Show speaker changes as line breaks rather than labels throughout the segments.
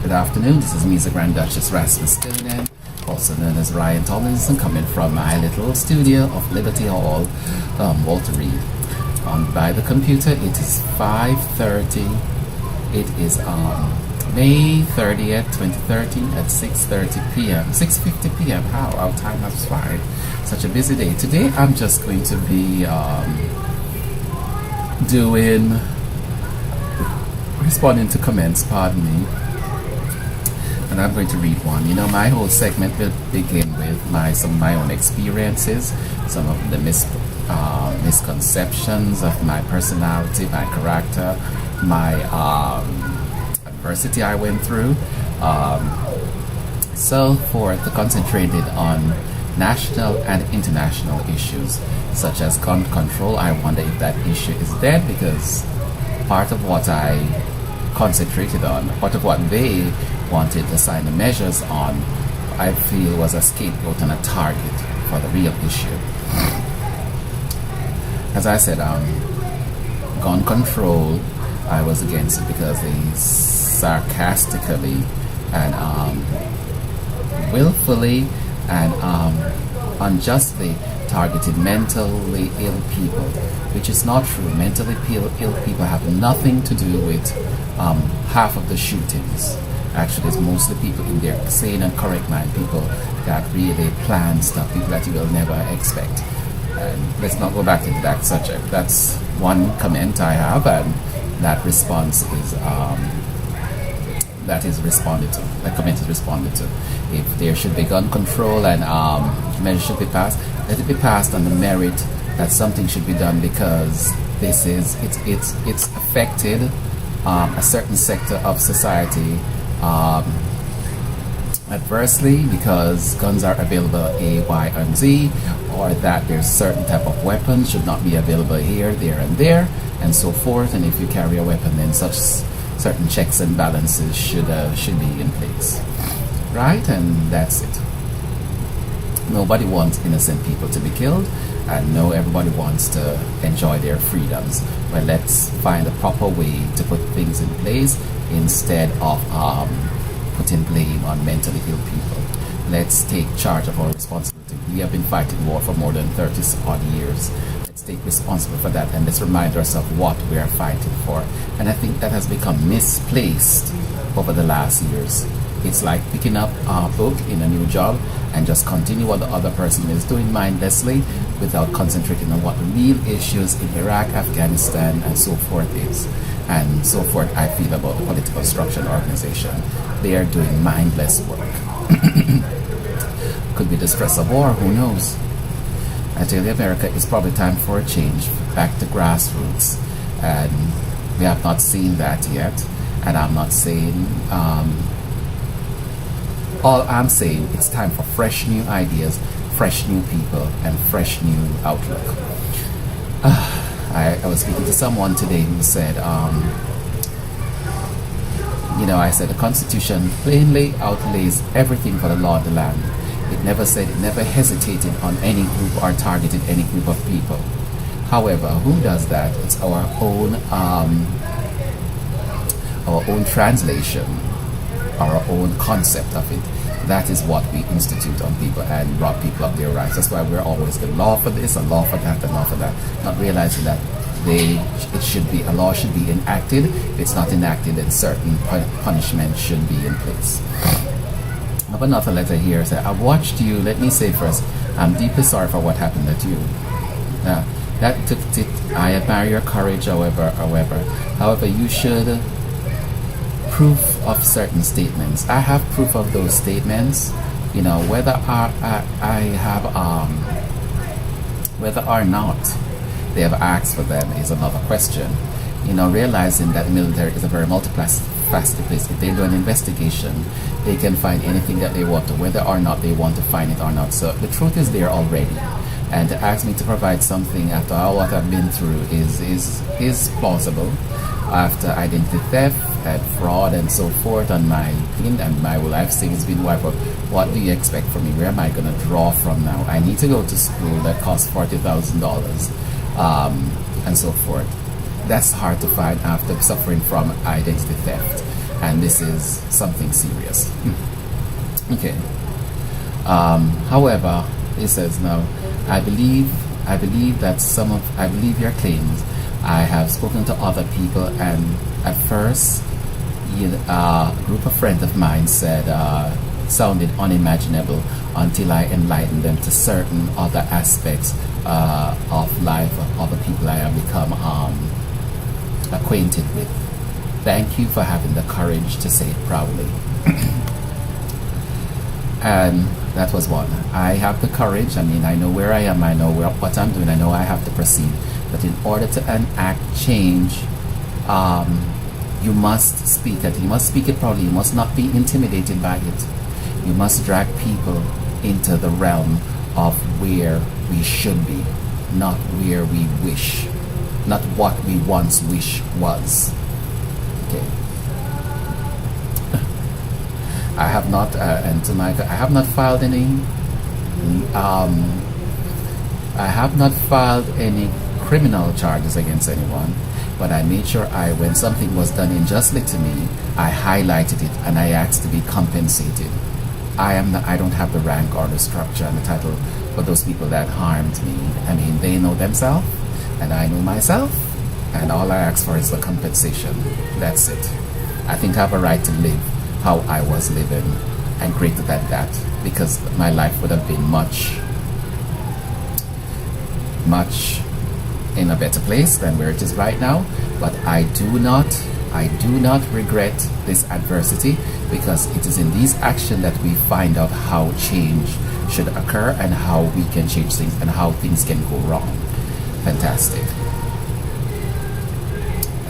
Good afternoon, this is me, the Grand Duchess Rasmus Stonen, also known as Ryan Tomlinson, coming from my little studio of Liberty Hall, Walter Reed. By the computer, it is 5:30. It is May 30th, 2013 at 6:30 p.m. 6:50 p.m. How our time has flied. Such a busy day. Today I'm just going to be responding to comments, pardon me. And I'm going to read one. You know, my whole segment will begin with some of my own experiences, some of the misconceptions of my personality, my character, my adversity I went through, so forth, concentrated on national and international issues such as gun control. I wonder if that issue is dead, because part of what I concentrated on, part of what they wanted to sign the measures on, I feel was a scapegoat and a target for the real issue. As I said, gun control, I was against it because they sarcastically and willfully and unjustly targeted mentally ill people, which is not true. Mentally ill people have nothing to do with half of the shootings. Actually, it's mostly people in their sane and correct mind, people that really plan stuff, people that you will never expect. And let's not go back into that subject. That's one comment I have, and that response is that comment is responded to. If there should be gun control and measures should be passed, let it be passed on the merit that something should be done, because it's affected a certain sector of society adversely, because guns are available A, Y, and Z, or that there's certain type of weapons should not be available here, there, and there, and so forth. And if you carry a weapon, then such certain checks and balances should be in place, right? And that's it. Nobody wants innocent people to be killed, and no, everybody wants to enjoy their freedoms. Well, let's find a proper way to put things in place instead of putting blame on mentally ill people. Let's take charge of our responsibility. We have been fighting war for more than 30 odd years. Let's take responsibility for that, and let's remind ourselves what we are fighting for. And I think that has become misplaced over the last years. It's like picking up a book in a new job and just continue what the other person is doing mindlessly without concentrating on what the real issues in Iraq, Afghanistan, and so forth is. And so forth I feel about the political structure and organization. They are doing mindless work. Could be the stress of war, who knows? I tell you, America, it's probably time for a change, back to grassroots. And we have not seen that yet. And I'm not saying, all I'm saying, it's time for fresh new ideas, fresh new people, and fresh new outlook. I was speaking to someone today who said, I said the Constitution plainly outlays everything for the law of the land. It never hesitated on any group or targeted any group of people. However, who does that? It's our own translation, our own concept of it. That is what we institute on people and rob people of their rights. That's why we're always the law for this, a law for that, a law for that. Not realizing that a law should be enacted. If it's not enacted, then certain punishment should be in place. I have another letter here. I've watched you. Let me say first, I'm deeply sorry for what happened to you. I admire your courage, however, you should proof of certain statements. I have proof of those statements. Whether or not they have asked for them is another question. Realizing that the military is a very multifaceted place. If they do an investigation, they can find anything that they want to, whether or not they want to find it or not. So the truth is there already. And to ask me to provide something after all what I've been through is plausible. After identity theft and fraud and so forth on my pin and my life savings been wiped out, what do you expect from me? Where am I going to draw from now? I need to go to school that costs $40,000 and so forth. That's hard to find after suffering from identity theft. and this is something serious. Okay. However, he says now, I believe your claims. I have spoken to other people, and at first, a group of friends of mine said sounded unimaginable until I enlightened them to certain other aspects of life of other people I have become acquainted with. Thank you for having the courage to say it proudly. And that was one. I have the courage. I mean, I know where I am. I know what I'm doing. I know I have to proceed. But in order to enact change, you must speak it. You must speak it proudly. You must not be intimidated by it. You must drag people into the realm of where we should be, not where we wish, not what we once wish was. Okay. I have not, and to Micah, I have not filed any. I have not filed any criminal charges against anyone, but I made sure when something was done unjustly to me, I highlighted it and I asked to be compensated. I don't have the rank or the structure and the title for those people that harmed me. I mean, they know themselves, and I know myself, and all I ask for is the compensation. That's it. I think I have a right to live how I was living, and greater than that, because my life would have been much in a better place than where it is right now. But I do not regret this adversity, because it is in these actions that we find out how change should occur and how we can change things and how things can go wrong. Fantastic.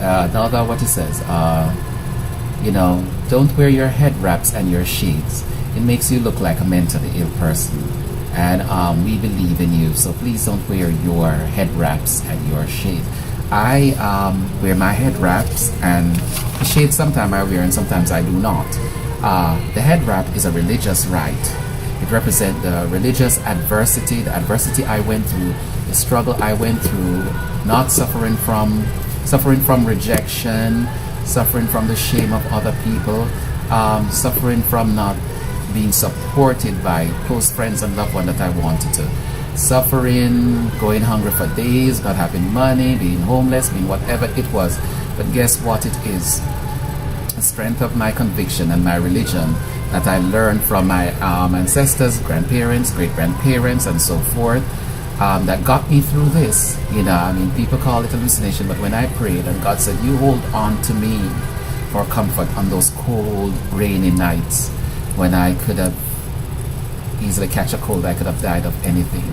Now what he says, don't wear your head wraps and your shades. It makes you look like a mentally ill person. And we believe in you, so please don't wear your head wraps and your shades. I wear my head wraps, and shades sometimes I wear and sometimes I do not. The head wrap is a religious rite. It represents the religious adversity, the adversity I went through, the struggle I went through, not suffering from rejection, suffering from the shame of other people, suffering from not being supported by close friends and loved ones that I wanted to. Suffering, going hungry for days, not having money, being homeless, being whatever it was. But guess what it is? The strength of my conviction and my religion that I learned from my ancestors, grandparents, great-grandparents, and so forth, that got me through this. People call it hallucination, but when I prayed and God said, you hold on to me for comfort on those cold, rainy nights when I could have easily catch a cold, I could have died of anything.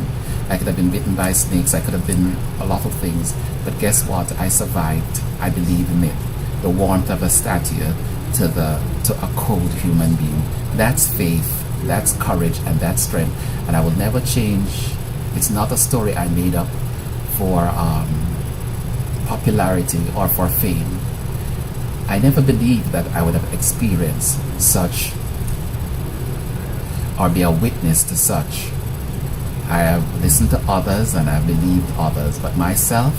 I could have been bitten by snakes, I could have been a lot of things. But guess what? I survived. I believe in it. The warmth of a statue to a cold human being. That's faith, that's courage, and that's strength. And I will never change. It's not a story I made up for popularity or for fame. I never believed that I would have experienced such or be a witness to such. I have listened to others and I've believed others, but myself,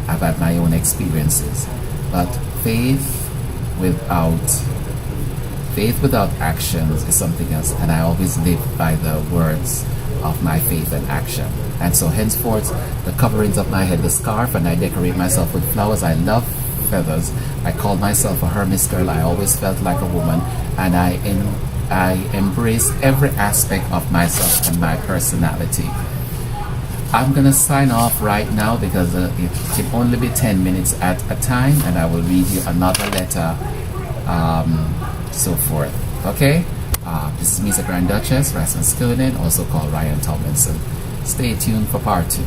I've had my own experiences. But faith without actions is something else, and I always live by the words of my faith and action. And so henceforth, the coverings of my head, the scarf, and I decorate myself with flowers. I love feathers. I call myself a Hermes girl. I always felt like a woman, and I embrace every aspect of myself and my personality. I'm gonna sign off right now because it can only be 10 minutes at a time, and I will read you another letter, so forth. Okay? This is Misa Grand Duchess, Rasmus Skillen, also called Ryan Tomlinson. Stay tuned for part 2.